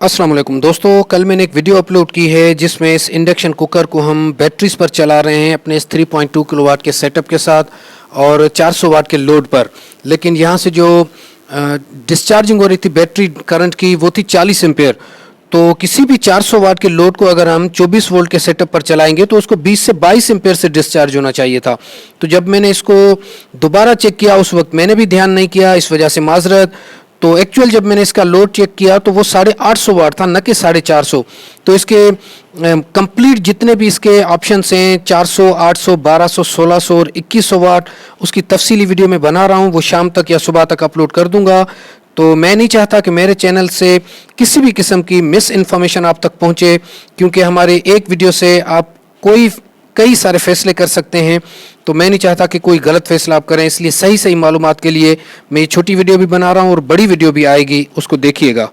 अस्सलाम वालेकुम दोस्तों, कल मैंने एक वीडियो अपलोड की है जिसमें इस इंडक्शन कुकर को हम बैटरीज पर चला रहे हैं अपने इस 3.2 किलोवाट के सेटअप के साथ और 400 वाट के लोड पर। लेकिन यहाँ से जो डिस्चार्जिंग हो रही थी बैटरी करंट की वो थी 40 एम्पेयर। तो किसी भी 400 वाट के लोड को अगर हम 24 वोल्ट के सेटअप पर चलाएंगे तो उसको 20 से 22 एम्पेयर से डिस्चार्ज होना चाहिए था। तो जब मैंने इसको दोबारा चेक किया उस वक्त मैंने भी ध्यान नहीं किया, इस वजह से माजरत। तो एक्चुअल जब मैंने इसका लोड चेक किया तो वो 850 वाट था, न कि 450। तो इसके कंप्लीट जितने भी इसके ऑप्शंस हैं 400, 800, 1200, 1600 और 2100 वाट, उसकी तफसीली वीडियो मैं बना रहा हूँ, वो शाम तक या सुबह तक अपलोड कर दूंगा। तो मैं नहीं चाहता कि मेरे चैनल से किसी भी किस्म की मिस इन्फॉर्मेशन आप तक पहुँचे, क्योंकि हमारे एक वीडियो से आप कई सारे फैसले कर सकते हैं। तो मैं नहीं चाहता कि कोई गलत फैसला आप करें, इसलिए सही मालूमात के लिए मैं ये छोटी वीडियो भी बना रहा हूँ और बड़ी वीडियो भी आएगी, उसको देखिएगा।